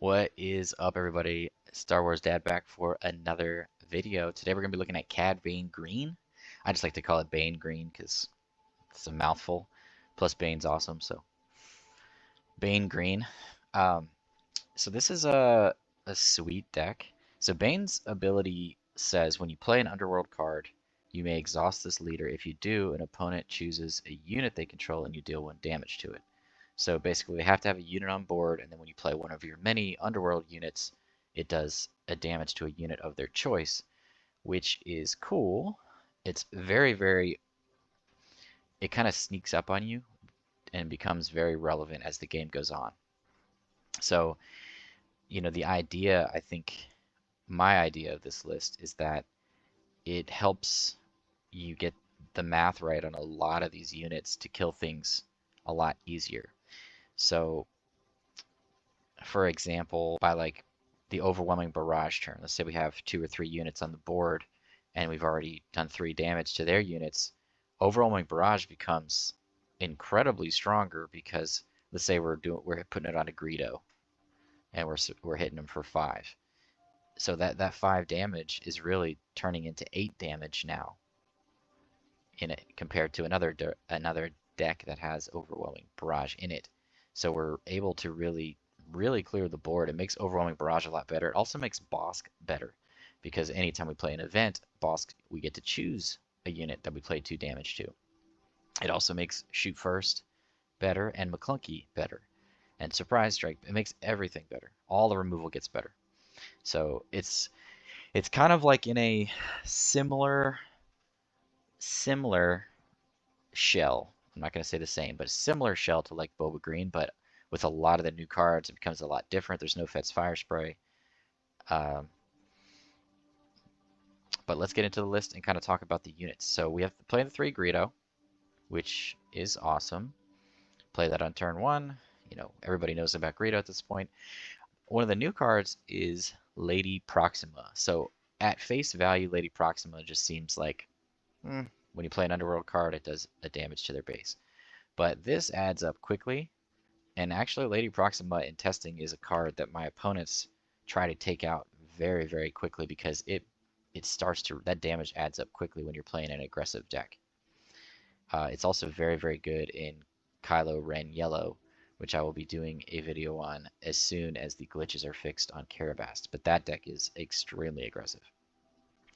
What is up, everybody? Star Wars Dad back for another video. Today we're going to be looking at CAD Bane Green. I just like to call it Bane Green because it's a mouthful. Plus Bane's awesome, so Bane Green. Um, so this is a sweet deck. So Bane's ability says when you play an Underworld card, you may exhaust this leader. If you do, an opponent chooses a unit they control and you deal 1 damage to it. So basically, we have to have a unit on board, and then when you play one of your many Underworld units, it does a damage to a unit of their choice, which is cool. It's very, it kind of sneaks up on you and becomes very relevant as the game goes on. So, the idea, I think, my idea of this list is that it helps you get the math right on a lot of these units to kill things a lot easier. So, for example, by like the overwhelming barrage turn, let's say we have 2 or 3 units on the board and we've already done 3 damage to their units, overwhelming barrage becomes incredibly stronger because let's say we're putting it on a Greedo and we're hitting them for 5. So that 5 damage is really turning into 8 damage now in it compared to another deck that has overwhelming barrage in it. So we're able to really clear the board. It makes overwhelming barrage a lot better. It also makes Bossk better because anytime we play an event, Bossk, we get to choose a unit that we play 2 damage to. It also makes shoot first better and McClunky better. And surprise strike, it makes everything better. All the removal gets better. So it's kind of like in a similar shell. I'm not going to say the same, but a similar shell to like Boba Green, but with a lot of the new cards, it becomes a lot different. There's no Fett's Fire Spray. But let's get into the list and kind of talk about the units. So we have to play the 3 Greedo, which is awesome. Play that on turn 1. Everybody knows about Greedo at this point. One of the new cards is Lady Proxima. So at face value, Lady Proxima just seems like, when you play an Underworld card, it does a damage to their base. But this adds up quickly. And actually, Lady Proxima in testing is a card that my opponents try to take out very quickly because that damage adds up quickly when you're playing an aggressive deck. It's also very good in Kylo Ren Yellow, which I will be doing a video on as soon as the glitches are fixed on Karabast. But that deck is extremely aggressive.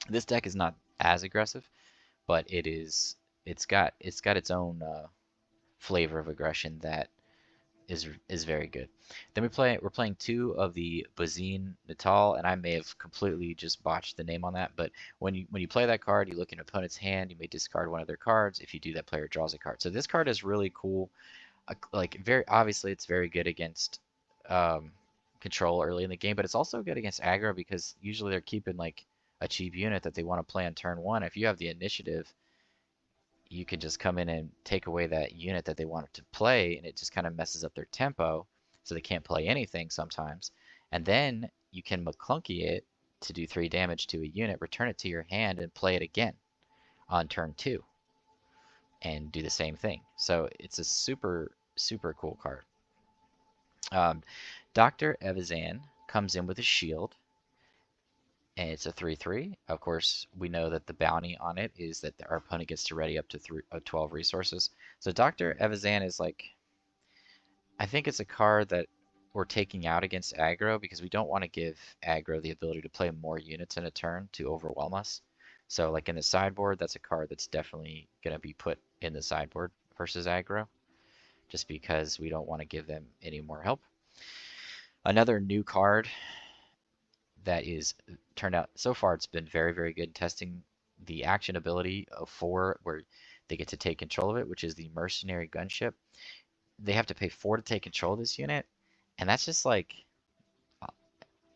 This deck is not as aggressive, but it's got its own flavor of aggression that is very good. Then we're playing 2 of the Bazine Netal, and I may have completely just botched the name on that, but when you play that card, you look in an opponent's hand, you may discard one of their cards. If you do, that player draws a card. So this card is really cool. Very obviously, it's very good against control early in the game, but it's also good against aggro because usually they're keeping like a cheap unit that they want to play on turn 1. If you have the initiative, you can just come in and take away that unit that they wanted to play, and it just kind of messes up their tempo, so they can't play anything sometimes. And then you can McClunky it to do 3 damage to a unit, return it to your hand, and play it again on turn 2, and do the same thing. So it's a super cool card. Dr. Evazan comes in with a shield, and it's a 3/3. Of course, we know that the bounty on it is that our opponent gets to ready up to 12 resources. So Dr. Evazan is like, I think it's a card that we're taking out against aggro because we don't want to give aggro the ability to play more units in a turn to overwhelm us. So like in the sideboard, that's a card that's definitely going to be put in the sideboard versus aggro, just because we don't want to give them any more help. Another new card that is turned out so far, it's been very good testing the action ability of 4 where they get to take control of it, which is the Mercenary Gunship. They have to pay 4 to take control of this unit, and that's just like,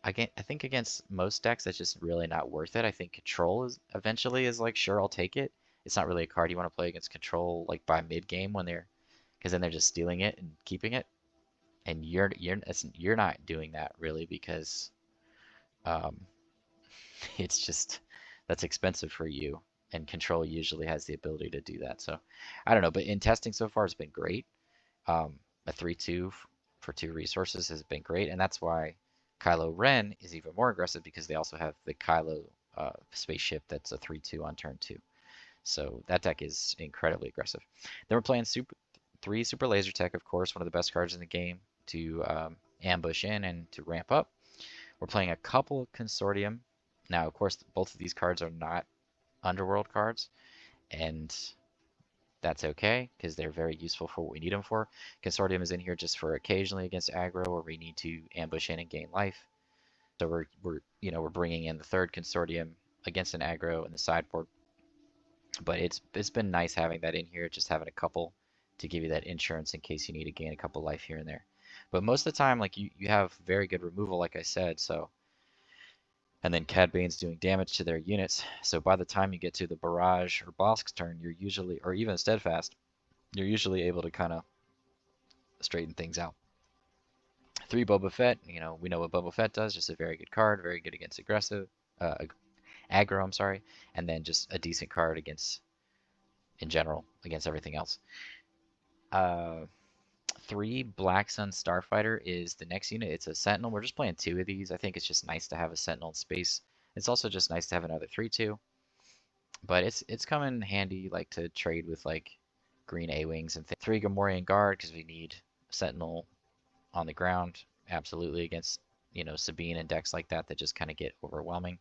I think against most decks that's just really not worth it. I think control is eventually like, sure, I'll take it. It's not really a card you want to play against control like by mid game because then they're just stealing it and keeping it, and you're not doing that really because it's just, that's expensive for you, and control usually has the ability to do that. So I don't know, but in testing so far, it's been great. A 3/2 for 2 resources has been great, and that's why Kylo Ren is even more aggressive because they also have the Kylo spaceship that's a 3/2 on turn 2. So that deck is incredibly aggressive. Then we're playing 3 Superlaser Tech, of course, one of the best cards in the game to ambush in and to ramp up. We're playing a couple Consortium. Now, of course, both of these cards are not Underworld cards, and that's okay because they're very useful for what we need them for. Consortium is in here just for occasionally against aggro where we need to ambush in and gain life. So we're bringing in the third Consortium against an aggro in the sideboard. But it's been nice having that in here, just having a couple to give you that insurance in case you need to gain a couple life here and there. But most of the time, like you have very good removal, like I said. So, and then Cad Bane's doing damage to their units. So by the time you get to the Barrage or Bossk's turn, you're usually, or even Steadfast, you're usually able to kind of straighten things out. 3 Boba Fett, we know what Boba Fett does, just a very good card, very good against aggressive, aggro, I'm sorry, and then just a decent card against, in general, against everything else. 3 Black Sun Starfighter is the next unit. It's a Sentinel. We're just playing 2 of these. I think it's just nice to have a Sentinel in space. It's also just nice to have another 3/2. But it's come in handy, like to trade with like green A-wings and 3 Gamorrean Guard because we need Sentinel on the ground, absolutely, against Sabine and decks like that just kind of get overwhelming.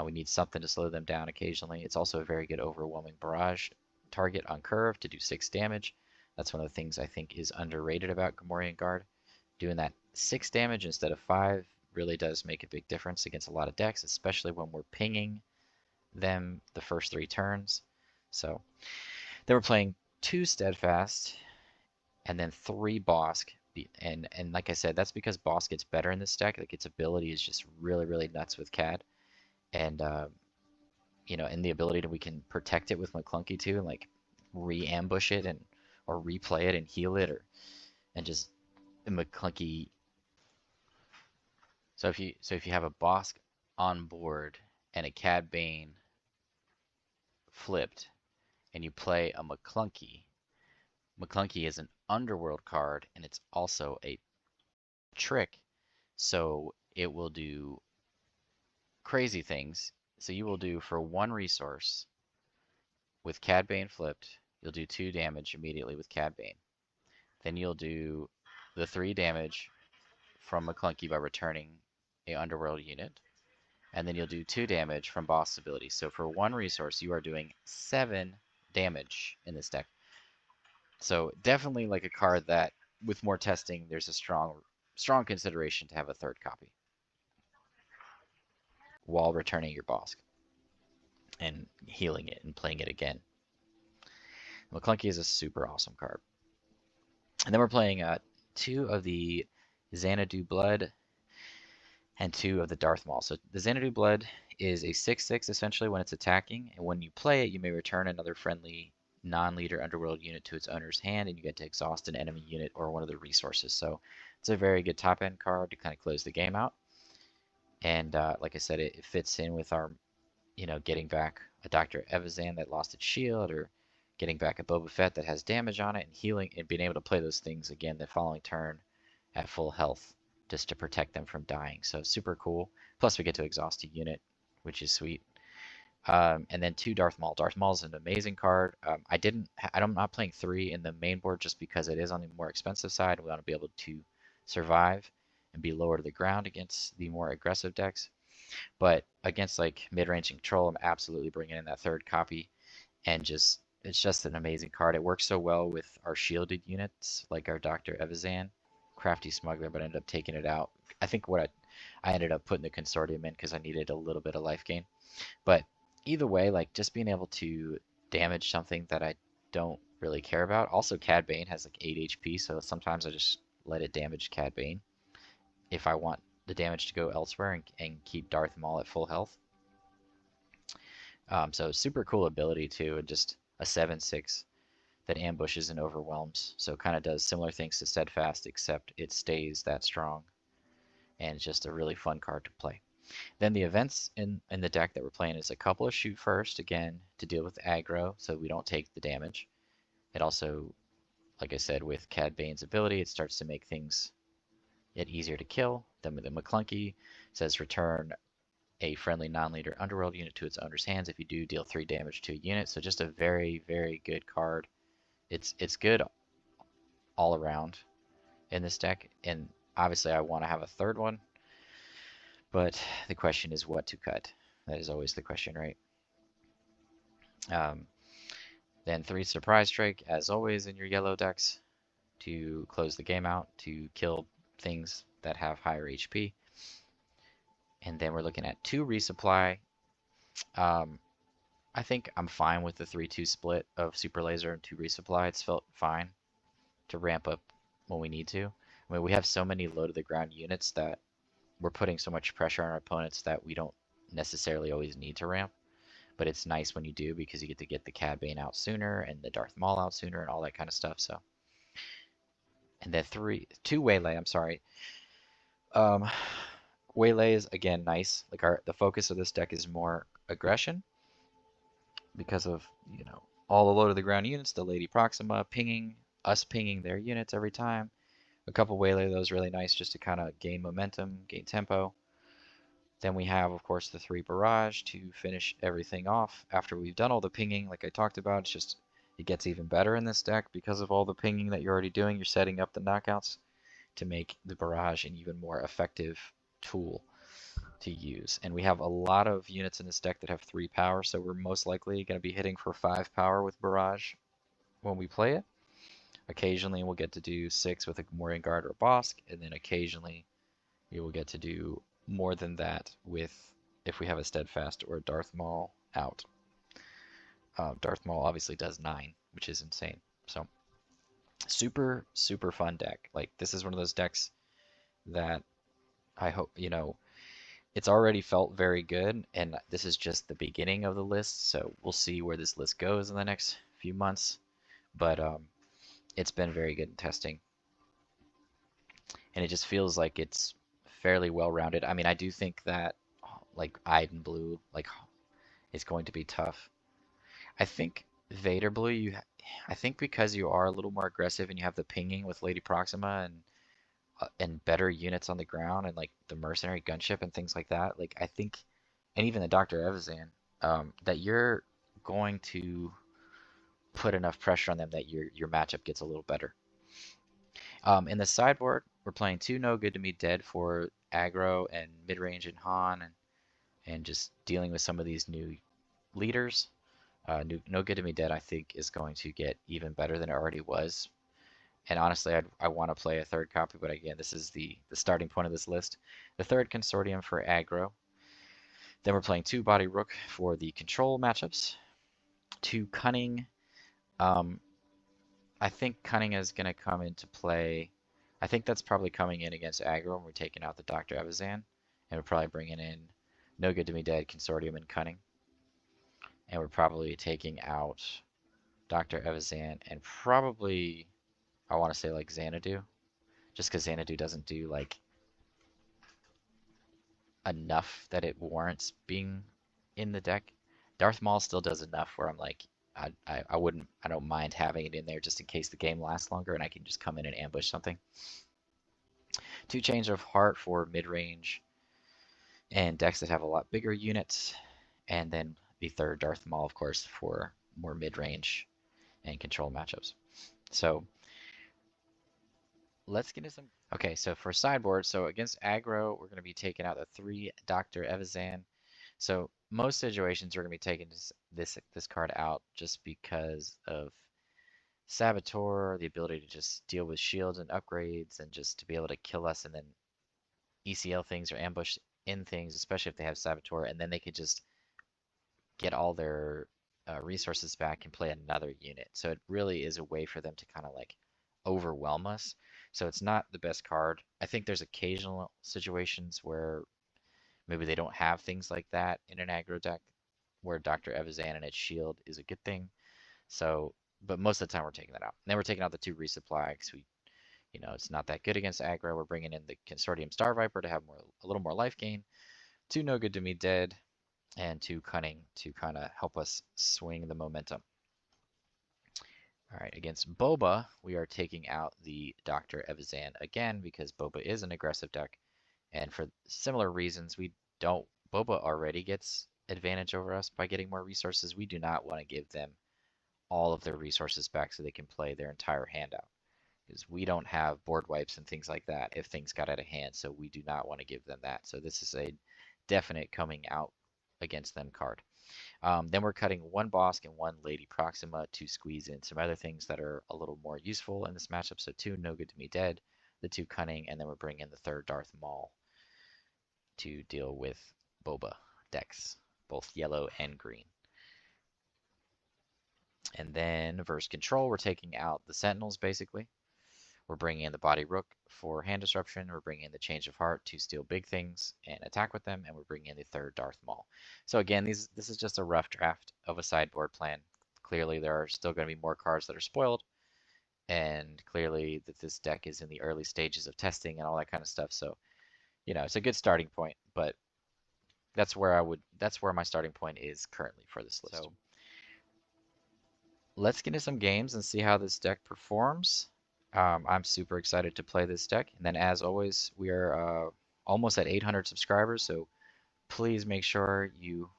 We need something to slow them down occasionally. It's also a very good overwhelming barrage target on curve to do 6 damage. That's one of the things I think is underrated about Gamorrean Guard. Doing that 6 damage instead of 5 really does make a big difference against a lot of decks, especially when we're pinging them the first 3 turns. So then we're playing 2 Steadfast and then 3 Bossk. And like I said, that's because Bossk gets better in this deck. Like its ability is just really, really nuts with Cad. And and the ability we can protect it with McClunky too, and like re-ambush it or replay it and heal it, and just McClunky. So if you have a Bossk on board and a Cad Bane flipped, and you play a McClunky is an Underworld card, and it's also a trick, so it will do crazy things. So you will do, for 1 resource with Cad Bane flipped, you'll do 2 damage immediately with Cad Bane. Then you'll do the 3 damage from McClunky by returning a Underworld unit. And then you'll do 2 damage from Bossk's ability. So for 1 resource, you are doing 7 damage in this deck. So definitely like a card that, with more testing, there's a strong consideration to have a 3rd copy while returning your Bossk and healing it and playing it again. McClunky is a super awesome card. And then we're playing 2 of the Xanadu Blood and 2 of the Darth Maul. So the Xanadu Blood is a 6/6 essentially when it's attacking, and when you play it, you may return another friendly non-leader Underworld unit to its owner's hand, and you get to exhaust an enemy unit or one of the resources. So it's a very good top-end card to kind of close the game out. And like I said, it fits in with our, getting back a Dr. Evazan that lost its shield, or getting back a Boba Fett that has damage on it, and healing, and being able to play those things again the following turn at full health just to protect them from dying. So super cool. Plus we get to exhaust a unit, which is sweet. And then 2 Darth Maul. Darth Maul is an amazing card. I'm not playing 3 in the main board just because it is on the more expensive side. We want to be able to survive and be lower to the ground against the more aggressive decks. But against like mid-range control, I'm absolutely bringing in that 3rd copy. And it's just an amazing card. It works so well with our shielded units, like our Dr. Evazan, Crafty Smuggler, but I ended up taking it out. I think I ended up putting the Consortium in because I needed a little bit of life gain. But either way, like just being able to damage something that I don't really care about. Also, Cad Bane has like 8 HP, so sometimes I just let it damage Cad Bane if I want the damage to go elsewhere and keep Darth Maul at full health. So super cool ability too, and just a 7/6 that ambushes and overwhelms. So kind of does similar things to Steadfast, except it stays that strong, and it's just a really fun card to play. Then the events in the deck that we're playing is a couple of shoot first, again, to deal with aggro, so we don't take the damage. It also, like I said, with Cad Bane's ability, it starts to make things, it easier to kill. Then with the McClunky, says return a friendly non-leader underworld unit to its owner's hands. If you do, deal 3 damage to a unit. So just a very, very good card. It's good all around in this deck, and obviously I want to have a third one, but the question is what to cut. That is always the question, right? Then 3 Surprise Strike, as always in your yellow decks, to close the game out, to kill things that have higher HP. And then we're looking at 2 Resupply. I think I'm fine with the 3-2 split of Superlaser and 2 Resupply. It's felt fine to ramp up when we need to. I mean, we have so many low-to-the-ground units that we're putting so much pressure on our opponents that we don't necessarily always need to ramp. But it's nice when you do, because you get to get the Cad Bane out sooner and the Darth Maul out sooner and all that kind of stuff. So, and then 2 Waylay. I'm sorry. Waylay is again nice. Like the focus of this deck is more aggression because of all the low to the ground units. The Lady Proxima pinging their units every time. A couple Waylay, those really nice just to kind of gain momentum, gain tempo. Then we have, of course, the 3 Barrage to finish everything off. After we've done all the pinging, like I talked about, it's just, it gets even better in this deck because of all the pinging that you're already doing. You're setting up the knockouts to make the Barrage an even more effective tool to use. And we have a lot of units in this deck that have 3 power, so we're most likely going to be hitting for 5 power with Barrage when we play it. Occasionally we'll get to do 6 with a Gamorrean Guard or Bossk, and then occasionally we will get to do more than that with if we have a Steadfast or a Darth Maul out. Darth Maul obviously does 9, which is insane. So super, super fun deck. Like, this is one of those decks that I hope, it's already felt very good, and this is just the beginning of the list, so we'll see where this list goes in the next few months. But it's been very good in testing, and it just feels like it's fairly well-rounded. I mean, I do think that like Iden Blue is going to be tough. I think Vader Blue, I think because you are a little more aggressive and you have the pinging with Lady Proxima and better units on the ground and like the mercenary gunship and things like that. Like I think, and even the Dr. Evazan, that you're going to put enough pressure on them that your matchup gets a little better. In the sideboard, we're playing 2 No Good to Me Dead for aggro and mid-range and Han, and just dealing with some of these new leaders. No Good to Me Dead, I think, is going to get even better than it already was. And honestly, I want to play a 3rd copy, but again, this is the starting point of this list. The 3rd Consortium for aggro. Then we're playing 2 Body Rook for the control matchups. 2 Cunning. I think Cunning is going to come into play. I think that's probably coming in against aggro, and we're taking out the Dr. Evazan. And we're probably bringing in No Good to Me Dead, Consortium, and Cunning. And we're probably taking out Dr. Evazan and probably, I want to say, like Xanadu. Just because Xanadu doesn't do like enough that it warrants being in the deck. Darth Maul still does enough where I'm like, I don't mind having it in there just in case the game lasts longer and I can just come in and ambush something. 2 Change of Heart for mid-range and decks that have a lot bigger units. And then the 3rd Darth Maul, of course, for more mid-range and control matchups. So let's get into some. Okay, so for sideboard, so against aggro, we're going to be taking out the 3 Dr. Evazan. So most situations we're going to be taking this card out just because of Saboteur, the ability to just deal with shields and upgrades and just to be able to kill us and then ECL things or ambush in things, especially if they have Saboteur, and then they could just get all their resources back and play another unit. So it really is a way for them to kind of like overwhelm us. So it's not the best card. I think there's occasional situations where maybe they don't have things like that in an aggro deck where Dr. Evazan and its shield is a good thing. So, but most of the time we're taking that out. And then we're taking out the 2 Resupply because it's not that good against aggro. We're bringing in the Consortium Starviper to have a little more life gain. 2 No Good to Me Dead and 2 Cunning to kind of help us swing the momentum. Alright, against Boba, we are taking out the Dr. Evazan again because Boba is an aggressive deck. And for similar reasons, we don't... Boba already gets advantage over us by getting more resources. We do not want to give them all of their resources back so they can play their entire hand out. Because we don't have board wipes and things like that if things got out of hand, so we do not want to give them that. So this is a definite coming out against them card. Then we're cutting one Bossk and one Lady Proxima to squeeze in some other things that are a little more useful in this matchup. So 2 No Good to Me Dead, the 2 Cunning, and then we're bringing in the 3rd Darth Maul to deal with Boba decks, both yellow and green. And then versus control, we're taking out the Sentinels basically. We're bringing in the Body Rook for hand disruption. We're bringing in the Change of Heart to steal big things and attack with them. And we're bringing in the 3rd Darth Maul. So again, this is just a rough draft of a sideboard plan. Clearly, there are still going to be more cards that are spoiled. And clearly that this deck is in the early stages of testing and all that kind of stuff. So, you know, it's a good starting point. But that's where my starting point is currently for this list. So let's get into some games and see how this deck performs. I'm super excited to play this deck. And then as always, we are almost at 800 subscribers, so please make sure you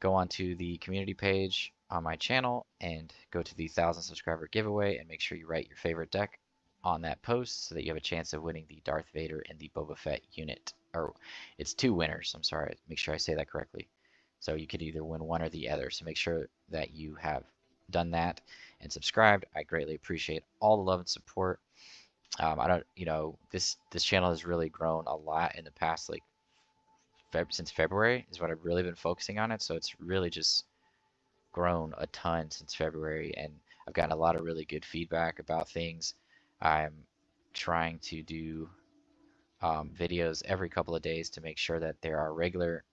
go onto the community page on my channel and go to the 1,000 subscriber giveaway and make sure you write your favorite deck on that post so that you have a chance of winning the Darth Vader and the Boba Fett unit. Or it's 2 winners, I'm sorry, make sure I say that correctly. So you could either win one or the other, so make sure that you have done that and subscribed. I greatly appreciate all the love and support. This channel has really grown a lot in the past, like since February is what I've really been focusing on it. So it's really just grown a ton since February, and I've gotten a lot of really good feedback about things. I'm trying to do videos every couple of days to make sure that there are regular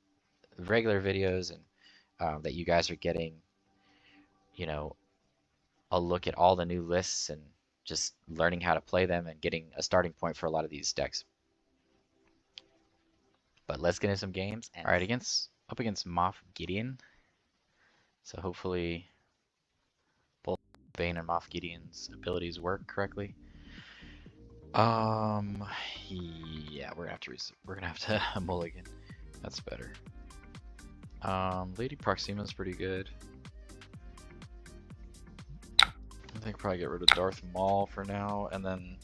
videos and that you guys are getting, you know, a look at all the new lists and just learning how to play them and getting a starting point for a lot of these decks. But let's get into some games. All right, up against Moff Gideon. So hopefully both Bane and Moff Gideon's abilities work correctly. Yeah, we're gonna have to mulligan. That's better. Lady Proxima is pretty good. I think probably get rid of Darth Maul for now, and then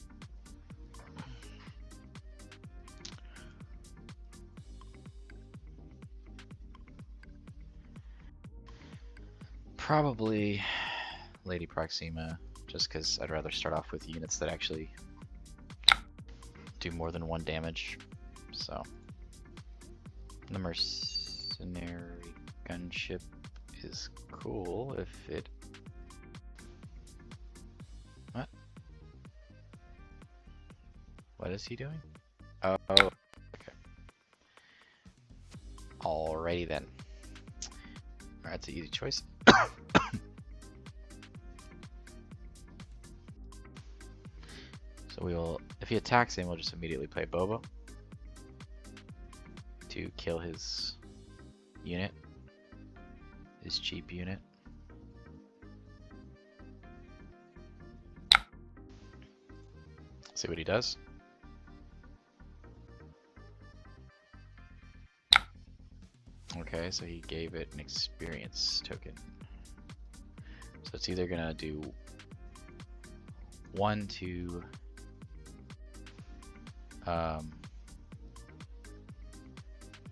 probably Lady Proxima, just because I'd rather start off with units that actually do more than 1 damage. So the Mercenary Gunship is cool if it... What is he doing? Oh, okay. Alrighty then. Alright, that's an easy choice. So we will, if he attacks him, we'll just immediately play Boba to kill his unit, his cheap unit. See what he does. Okay, so he gave it an experience token. So it's either gonna do 1 to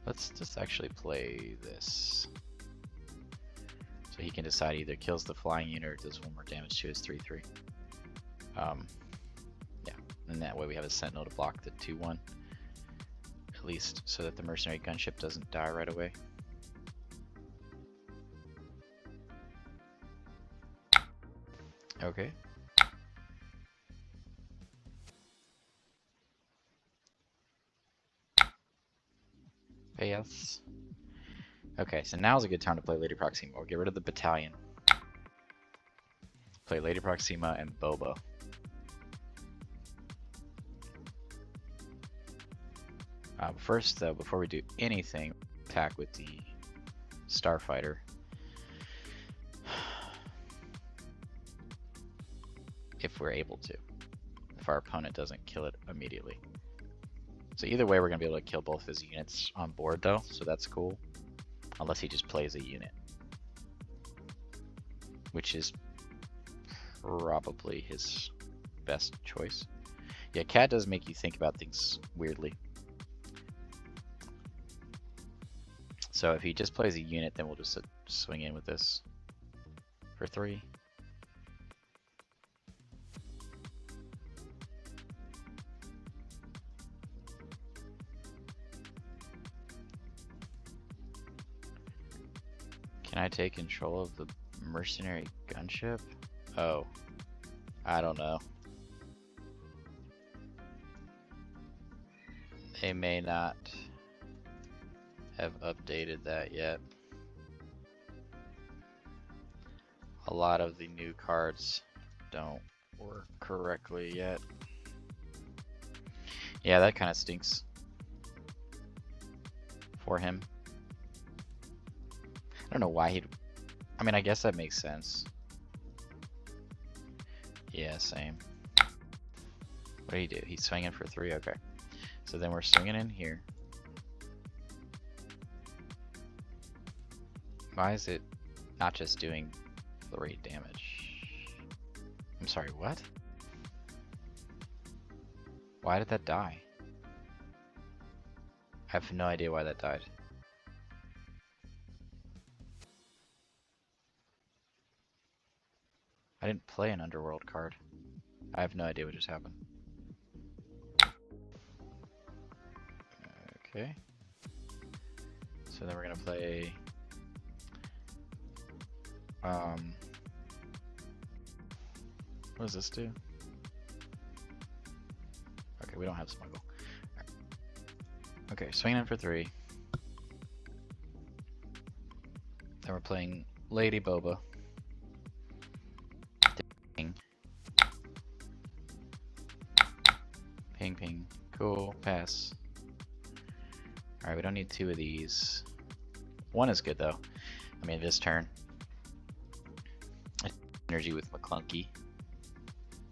let's just actually play this. So he can decide either kills the flying unit or does 1 more damage to his 3/3. Yeah, and that way we have a sentinel to block the 2/1 at least, so that the mercenary gunship doesn't die right away. Okay. Yes. Okay, so now's a good time to play Lady Proxima. We'll get rid of the battalion. Play Lady Proxima and Boba. First, though, before we do anything, attack with the Starfighter. we're able to. If our opponent doesn't kill it immediately. So either way, we're going to be able to kill both his units on board though, so that's cool. Unless he just plays a unit. Which is probably his best choice. Yeah, CAD does make you think about things weirdly. So if he just plays a unit, then we'll just swing in with this for 3. Can I take control of the mercenary gunship? Oh, I don't know. They may not have updated that yet. A lot of the new cards don't work correctly yet. Yeah, that kind of stinks for him. I don't know why he'd... I mean, I guess that makes sense. Yeah, same. What do you do? He's swinging for 3? Okay. So then we're swinging in here. Why is it not just doing 3 damage? I'm sorry, what? Why did that die? I have no idea why that died. I didn't play an Underworld card. I have no idea what just happened. Okay. So then we're gonna play what does this do? Okay, we don't have smuggle. Right. Okay, swinging in for 3. Then we're playing Lady Boba. Ping. Ping ping. Cool. Pass. Alright, we don't need 2 of these. 1 is good though. I mean, this turn. Energy with McClunky.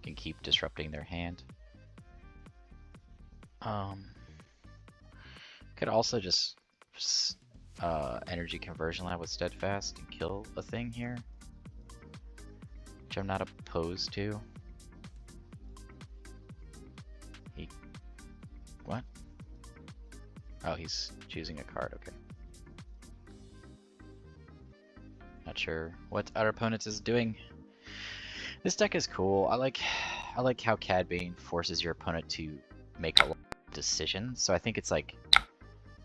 Can keep disrupting their hand. Could also just energy conversion lab with Steadfast and kill a thing here. Which I'm not opposed to. What? Oh, he's choosing a card, okay. Not sure what our opponent is doing. This deck is cool. I like how Cad Bane forces your opponent to make a lot of decisions. So I think it's like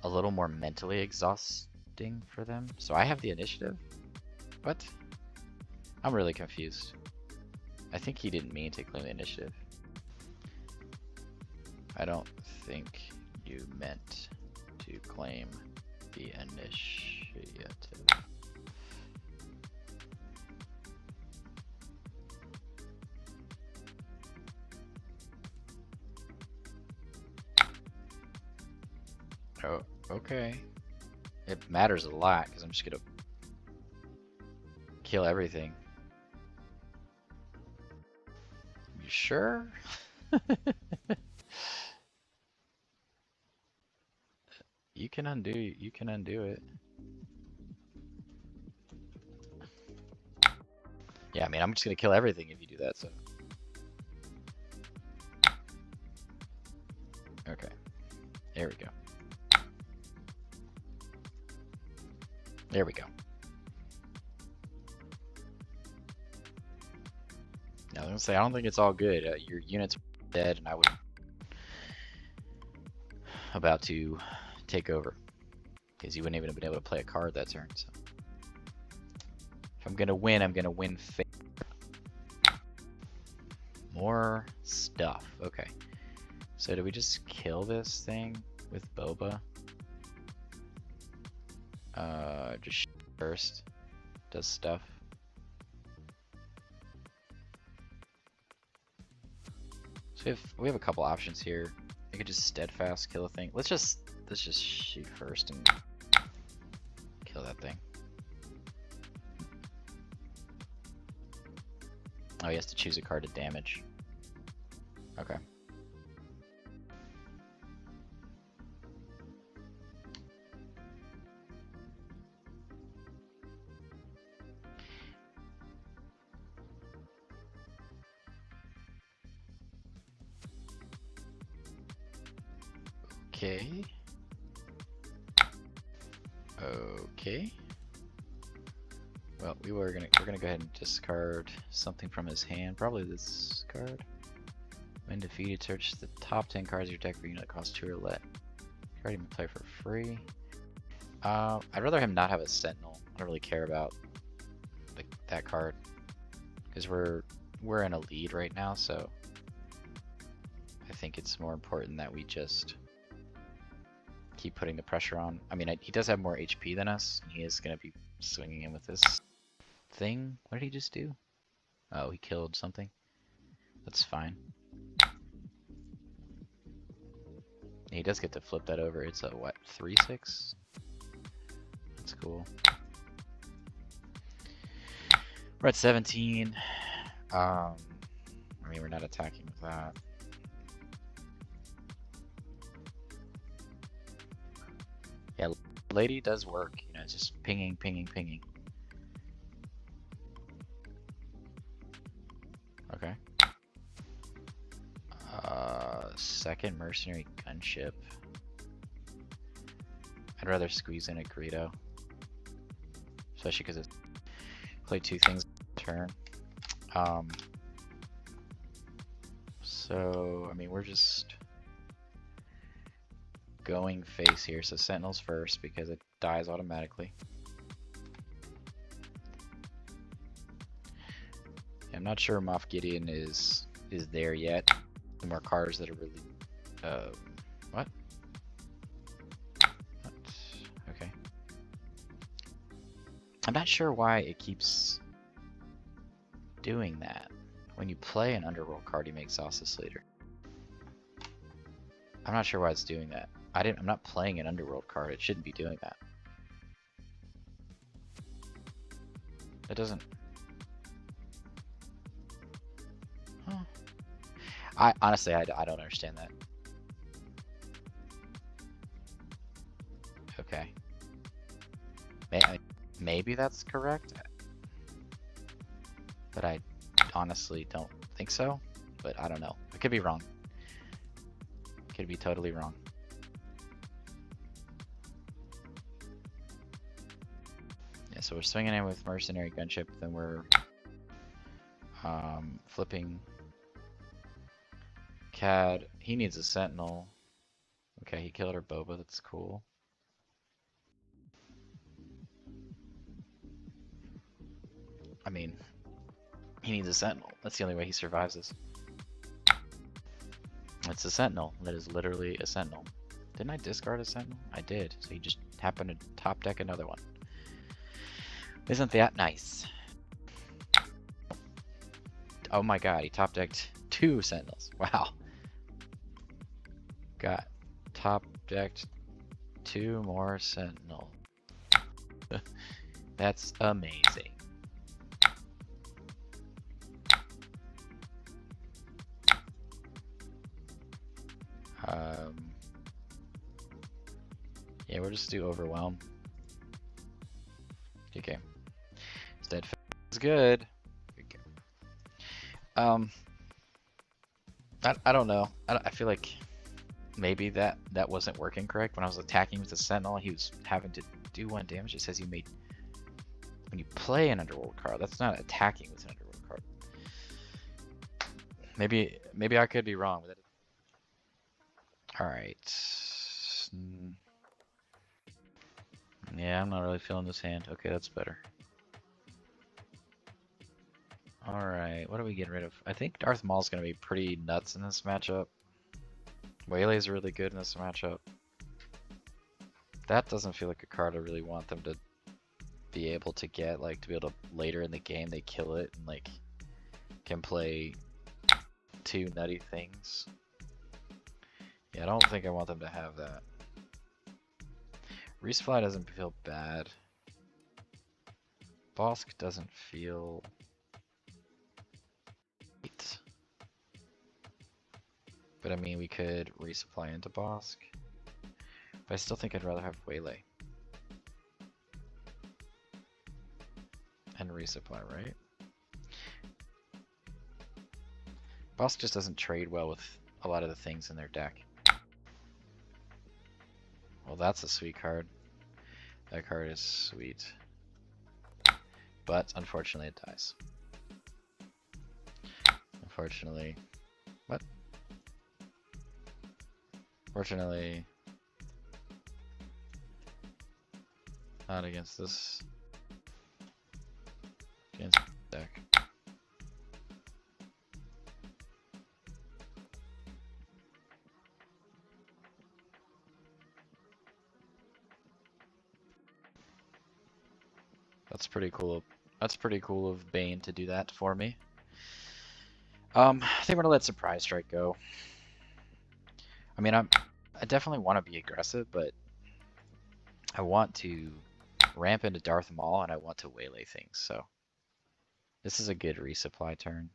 a little more mentally exhausting for them. So I have the initiative. What? I'm really confused. I think he didn't mean to claim the initiative. I don't think you meant to claim the initiative. Oh, okay. It matters a lot because I'm just gonna kill everything. You sure? You can undo it. Yeah, I mean, I'm just gonna kill everything if you do that, so. Okay. There we go. There we go. Now, I was gonna say, I don't think it's all good. Your unit's dead, and I would about to take over because you wouldn't even have been able to play a card that turn. So, if I'm gonna win fair. More stuff. Okay. So do we just kill this thing with Boba? Just first does stuff. So we have a couple options here. I could just steadfast kill a thing. Let's just shoot first and kill that thing. Oh, he has to choose a card to damage. Okay. Okay. Okay. Well, we're gonna go ahead and discard something from his hand. Probably this card. When defeated, search the top 10 cards of your deck for a unit that costs 2 or less. Card you can play for free. I'd rather him not have a Sentinel. I don't really care about that card because we're in a lead right now, so I think it's more important that we just keep putting the pressure on. I mean, he does have more HP than us, and he is going to be swinging in with this thing. What did he just do? Oh, he killed something. That's fine. He does get to flip that over. It's a what, 3/6? That's cool. We're at 17. I mean, we're not attacking with that. Yeah, lady does work. You know, it's just pinging, pinging, pinging. Okay. Second mercenary gunship. I'd rather squeeze in a Greedo, especially because it played 2 things a turn. So I mean, we're just going face here. So Sentinels first because it dies automatically. I'm not sure Moff Gideon is there yet. More cards that are really what? Okay. I'm not sure why it keeps doing that. When you play an Underworld card, you make Exhaustus later. I'm not sure why it's doing that. I'm not playing an Underworld card. It shouldn't be doing that. It doesn't. Huh. Honestly, I don't understand that. Okay. Maybe that's correct, but I honestly don't think so. But I don't know. I could be wrong. Could be totally wrong. Yeah, so we're swinging in with Mercenary Gunship, then we're flipping Cad. He needs a Sentinel. Okay, he killed our Boba, that's cool. I mean, he needs a Sentinel. That's the only way he survives this. It's a Sentinel. That is literally a Sentinel. Didn't I discard a Sentinel? I did. So he just happened to top deck another one. Isn't that nice? Oh my god, he top decked 2 Sentinels. Wow. Got top decked 2 more Sentinels. That's amazing. Yeah, we'll just do Overwhelm. Okay. Steadfast is good. Okay. I don't know. I feel like maybe that wasn't working correct. When I was attacking with the Sentinel, he was having to do 1 damage. It says you made when you play an Underworld card. That's not attacking with an Underworld card. Maybe I could be wrong with it. All right. Yeah, I'm not really feeling this hand. Okay, that's better. Alright, what are we getting rid of? I think Darth Maul's going to be pretty nuts in this matchup. Waylay's really good in this matchup. That doesn't feel like a card I really want them to be able to get, like, to be able to, later in the game, they kill it and, like, can play 2 nutty things. Yeah, I don't think I want them to have that. Resupply doesn't feel bad. Bossk doesn't feel... But I mean, we could resupply into Bossk. But I still think I'd rather have Waylay. And resupply, right? Bossk just doesn't trade well with a lot of the things in their deck. Well, that's a sweet card. That card is sweet. But unfortunately it dies. Unfortunately. What? Fortunately. Not against this. Against the deck. That's pretty cool. That's pretty cool of Bane to do that for me. I think we're gonna let Surprise Strike go. I mean, I definitely want to be aggressive, but I want to ramp into Darth Maul and I want to waylay things. So this is a good resupply turn.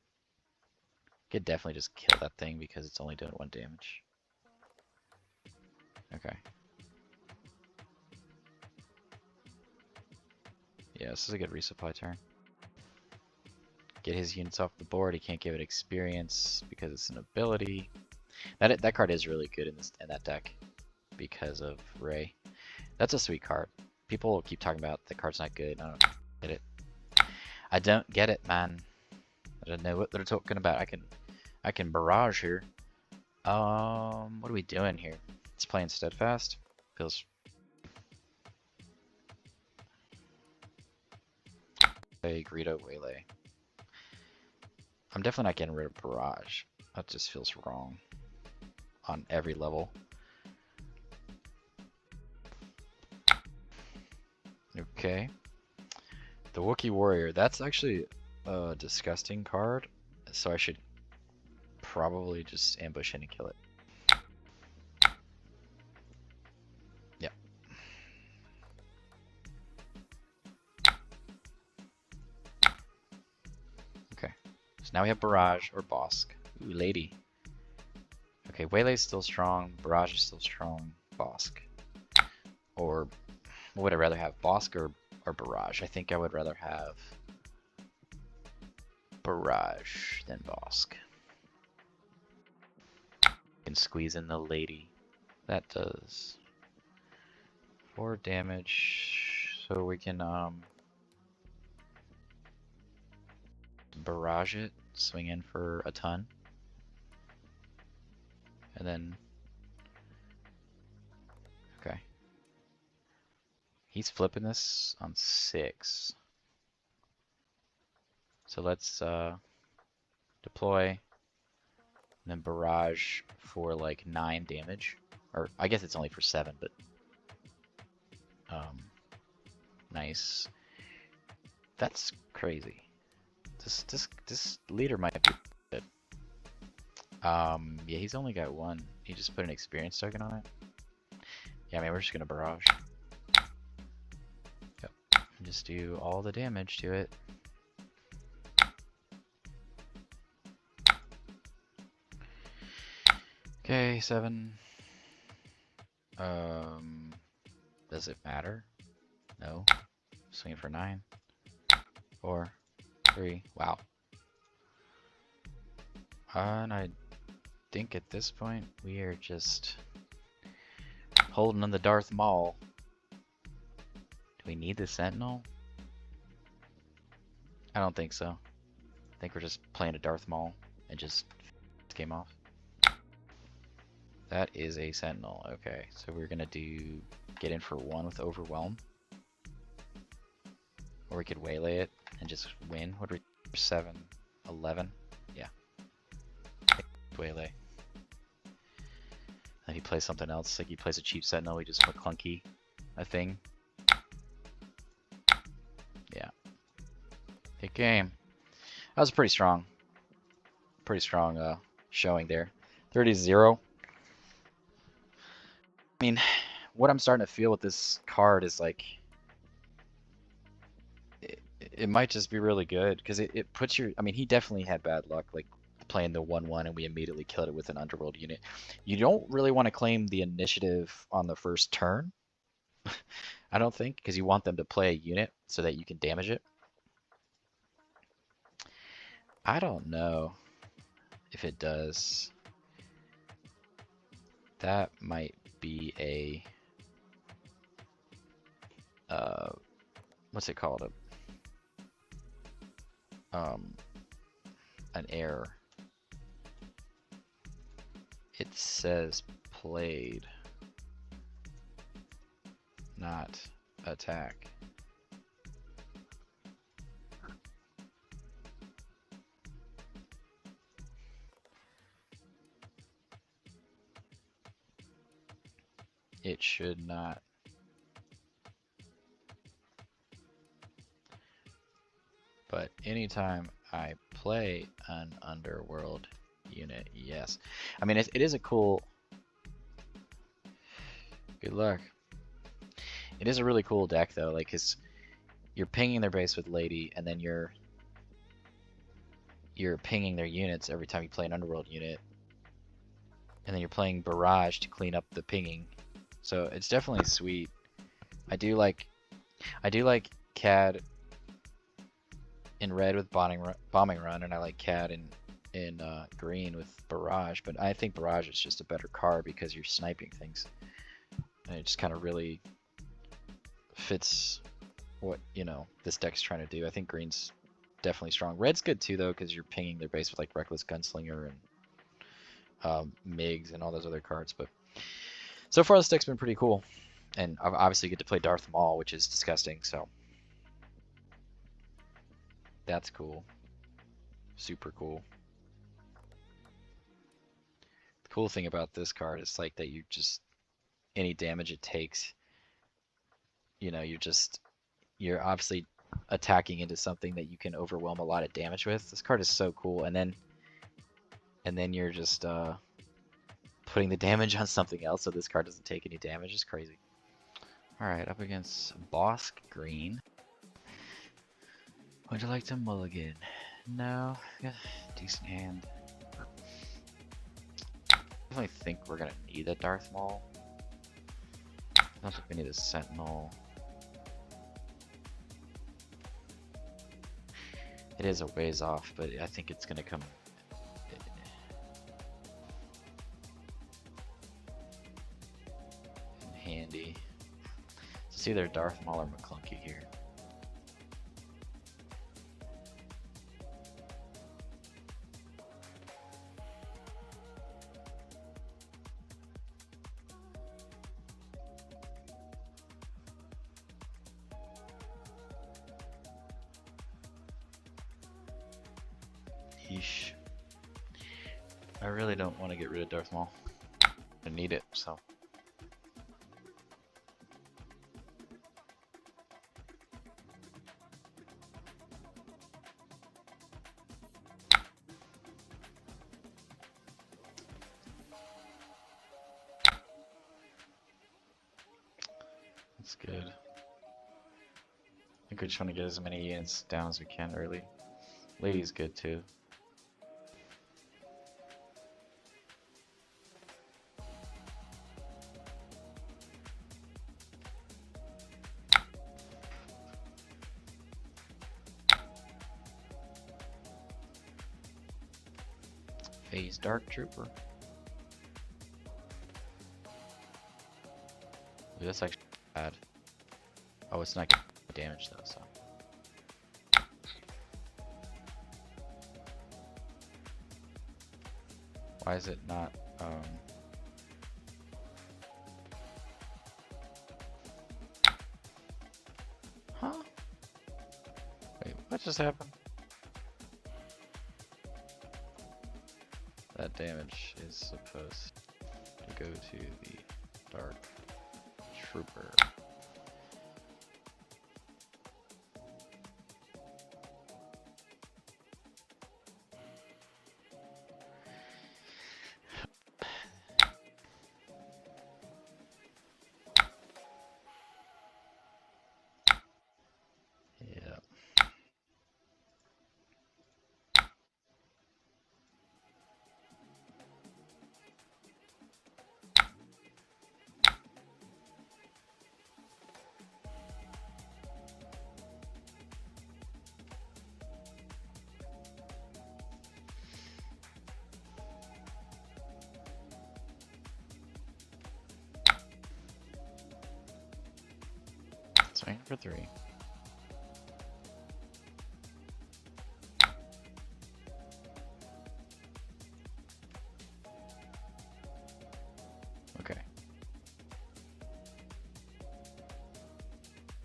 Could definitely just kill that thing because it's only doing 1 damage. Okay. Yeah, this is a good resupply turn. Get his units off the board. He can't give it experience because it's an ability. That card is really good in that deck because of Rey. That's a sweet card. People keep talking about the card's not good. I don't get it. I don't get it, man. I don't know what they're talking about. I can barrage here. What are we doing here? It's playing Steadfast. Feels. Hey, Greedo Waylay. I'm definitely not getting rid of barrage. That just feels wrong on every level. Okay. The Wookiee Warrior. That's actually a disgusting card, so I should probably just ambush in and kill it. Yep. Okay. So now we have Barrage or Bossk. Ooh, lady. Okay, Waylay's still strong, Barrage is still strong, Bossk. Or what would I rather have, Bossk or Barrage? I think I would rather have Barrage than Bossk. Can squeeze in the lady. That does 4 damage, so we can barrage it, swing in for a ton, and then okay. He's flipping this on 6. So let's deploy and then barrage for like 9 damage. Or I guess it's only for 7, but nice. That's crazy. This leader might be good. Yeah, he's only got 1. He just put an experience token on it. Yeah, I mean, we're just gonna barrage. Yep. And just do all the damage to it. Okay, 7. Does it matter? No. Swinging for 9. 4, 3. Wow. And I think at this point we are just holding on the Darth Maul. Do we need the Sentinel? I don't think so. I think we're just playing a Darth Maul and just game off. That is a Sentinel. Okay, so we're gonna do get in for 1 with Overwhelm. Or we could waylay it and just win. What are we? 7, 11? Yeah. Waylay. Then he plays something else, like he plays a cheap Sentinel, we just put Clunky, a thing. Yeah. Hit game. That was pretty strong. Pretty strong showing there. 30-0. I mean, what I'm starting to feel with this card is like it might just be really good because it puts your. I mean, he definitely had bad luck. Like playing the 1/1 and we immediately killed it with an underworld unit. You don't really want to claim the initiative on the first turn, I don't think, because you want them to play a unit so that you can damage it. I don't know if it does. That might be a what's it called? An error. It says played, not attack. It should not. But anytime I play an underworld unit, yes. I mean, it is a cool... Good luck. It is a really cool deck, though, like, cause you're pinging their base with Lady, and then you're pinging their units every time you play an underworld unit, and then you're playing Barrage to clean up the pinging. So it's definitely sweet. I do like CAD in red with bombing run, and I like CAD in green with Barrage. But I think Barrage is just a better card because you're sniping things, and it just kind of really fits what this deck's trying to do. I think green's definitely strong. Red's good too though because you're pinging their base with like Reckless Gunslinger and Migs and all those other cards. But so far this deck's been pretty cool, and obviously you get to play Darth Maul, which is disgusting. So that's cool. Super cool. The cool thing about this card is like that you just, any damage it takes, you're obviously attacking into something that you can overwhelm a lot of damage with. This card is so cool, and then you're just putting the damage on something else so this card doesn't take any damage. It's crazy. Alright, up against Bossk Green. Would you like to mulligan? No? Yeah, decent hand. I definitely think we're gonna need a Darth Maul. I don't think we need a Sentinel. It is a ways off, but I think it's gonna come in handy. It's either Darth Maul or McClunky here. Yeesh. I really don't want to get rid of Darth Maul. I need it, so. That's good. I think we're trying to get as many units down as we can early. Lady's good too. Phase Dark Trooper. Ooh, that's actually bad. Oh, it's not getting damage though, so. Why is it not, Huh? Wait, what just happened? That damage is supposed to go to the Dark Trooper. for 3. Okay.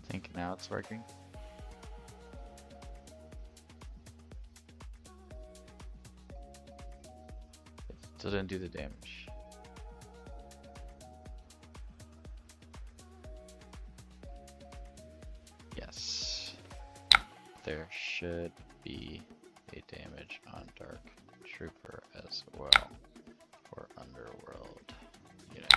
I think now it's working. It still didn't do the damage. Yes. There should be a damage on Dark Trooper as well for Underworld unit.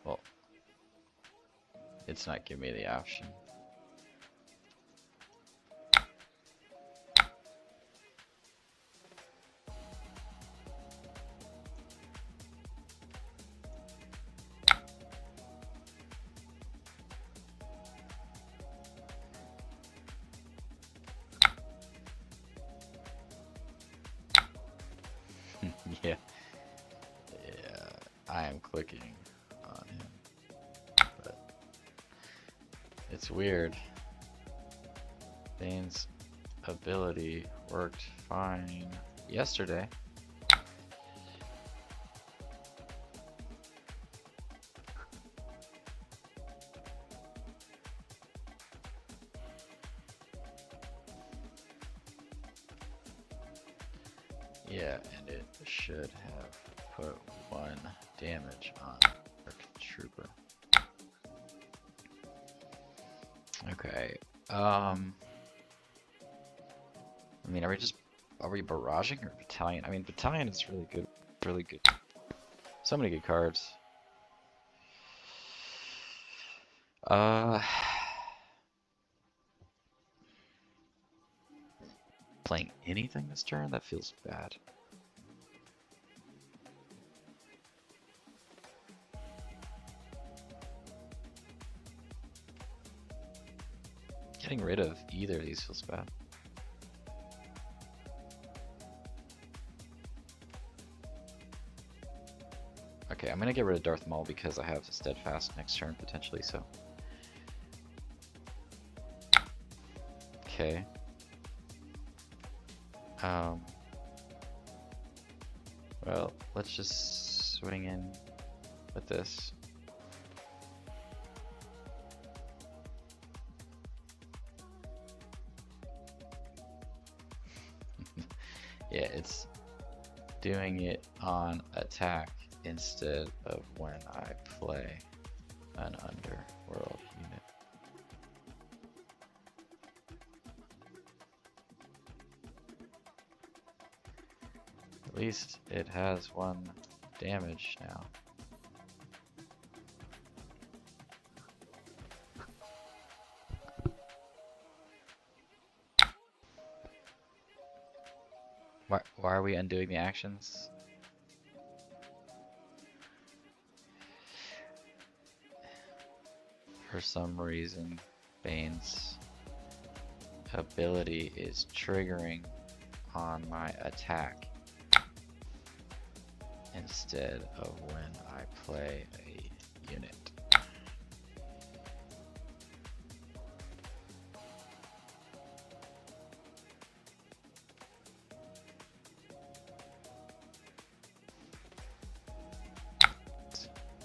Well, it's not giving me the option. Yeah. Yeah, I am clicking on him, but it's weird. Bane's ability worked fine yesterday. Yeah, and it should have put 1 damage on Dark Trooper. Okay. I mean, are we barraging or battalion? I mean, battalion is really good. Really good. So many good cards. Playing anything this turn? That feels bad. Getting rid of either of these feels bad. Okay, I'm gonna get rid of Darth Maul because I have Steadfast next turn potentially, so. Okay. Well, let's just swing in with this. Yeah, it's doing it on attack instead of when I play an Underworld unit. At least it has 1 damage now. Why are we undoing the actions? For some reason, Bane's ability is triggering on my attack instead of when I play a unit.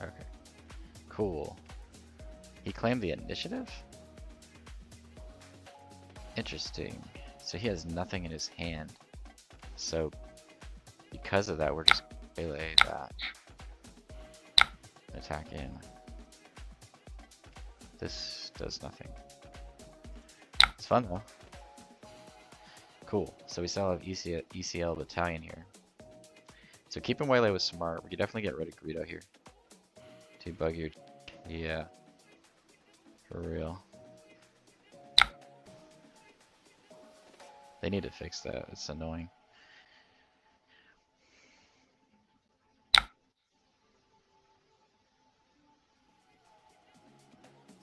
Okay, cool. He claimed the initiative? Interesting. So he has nothing in his hand. So because of that, we're just melee that. Attack in. This does nothing. It's fun though. Cool. So we still have ECL Battalion here. So keeping Waylay was smart. We could definitely get rid of Greedo here. Too buggy. Yeah. For real. They need to fix that. It's annoying.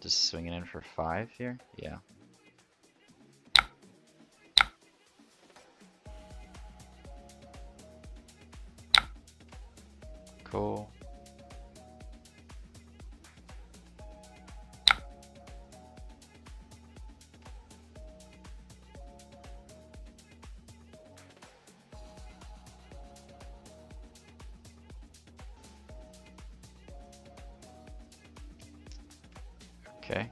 Just swinging in for 5 here? Yeah. Cool. Okay.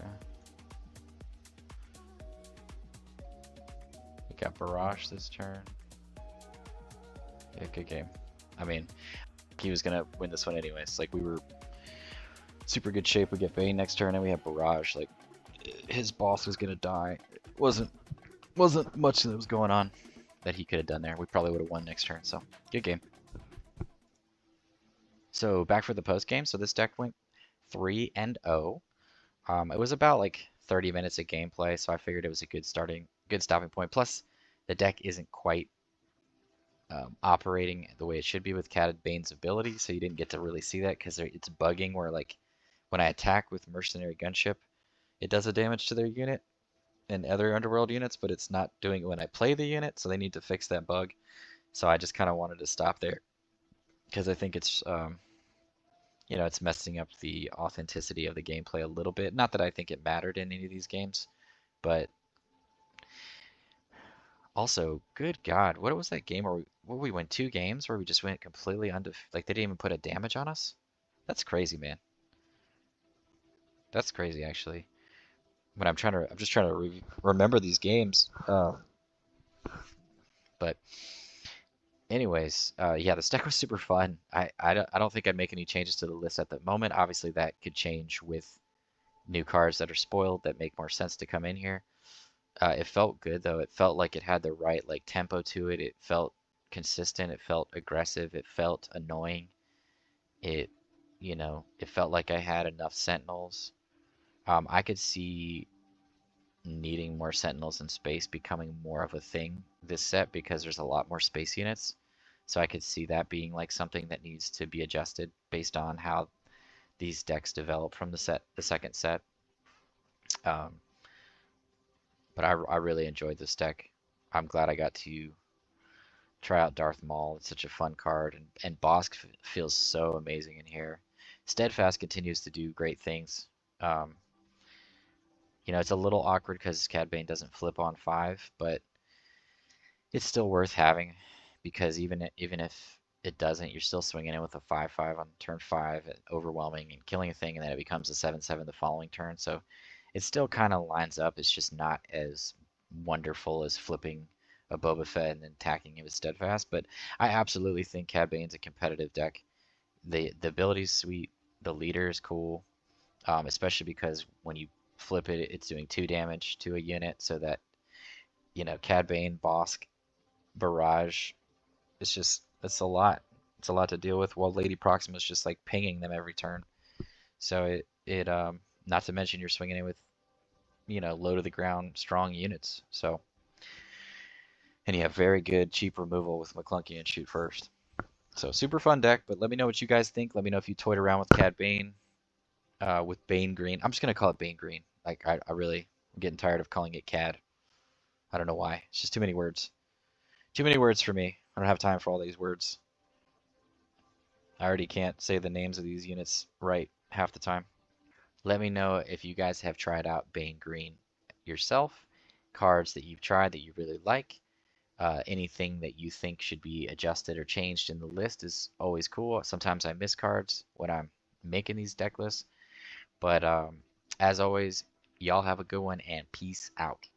Okay. We got Barrage this turn. Yeah, good game. I mean, he was gonna win this one anyways. Like, we were super good shape. We get Bane next turn, and we have Barrage. Like, his boss was gonna die. It wasn't much that was going on that he could have done there. We probably would have won next turn. So good game. So back for the post game. So this deck went 3-0. It was about like 30 minutes of gameplay, so I figured it was a good stopping point. Plus, the deck isn't quite operating the way it should be with Cad Bane's ability, so you didn't get to really see that because it's bugging where, like, when I attack with Mercenary Gunship, it does a damage to their unit and other Underworld units, but it's not doing it when I play the unit, so they need to fix that bug. So I just kind of wanted to stop there because I think it's you know, it's messing up the authenticity of the gameplay a little bit. Not that I think it mattered in any of these games, but also, good God, what was that game where we went 2 games where we just went completely like they didn't even put a damage on us? That's crazy, man. That's crazy, actually. When I'm just trying to remember these games. But anyways, yeah, this deck was super fun. I don't think I'd make any changes to the list at the moment. Obviously, that could change with new cards that are spoiled that make more sense to come in here. It felt good though. It felt like it had the right like tempo to it. It felt consistent. It felt aggressive. It felt annoying. It, you know, it felt like I had enough Sentinels. I could see needing more Sentinels in space becoming more of a thing this set because there's a lot more space units. So I could see that being like something that needs to be adjusted based on how these decks develop from the second set. Um, but I really enjoyed this deck. I'm glad I got to try out Darth Maul. It's such a fun card, and Bossk feels so amazing in here. Steadfast continues to do great things. Um, you know, it's a little awkward because Cad Bane doesn't flip on 5, but it's still worth having because even if it doesn't, you're still swinging in with a 5/5 on turn 5, overwhelming and killing a thing, and then it becomes a 7/7 the following turn. So it still kind of lines up. It's just not as wonderful as flipping a Boba Fett and then attacking him with Steadfast. But I absolutely think Cad Bane's a competitive deck. The ability's sweet. The leader is cool, especially because when you flip it, it's doing 2 damage to a unit. So that, you know, Cad Bane, Bossk, Barrage, it's a lot. It's a lot to deal with while Lady Proxima is just like pinging them every turn. So it not to mention you're swinging in with, you know, low to the ground strong units. So, and you have very good cheap removal with McClunky and Shoot First. So super fun deck, but let me know what you guys think. Let me know if you toyed around with Cad Bane, with Bane Green. I'm just gonna call it Bane Green. Like I'm getting tired of calling it Cad. I don't know why. It's just too many words. Too many words for me. I don't have time for all these words. I already can't say the names of these units right half the time. Let me know if you guys have tried out Bane Green yourself, cards that you've tried that you really like. Anything that you think should be adjusted or changed in the list is always cool. Sometimes I miss cards when I'm making these deck lists. But as always, y'all have a good one and peace out.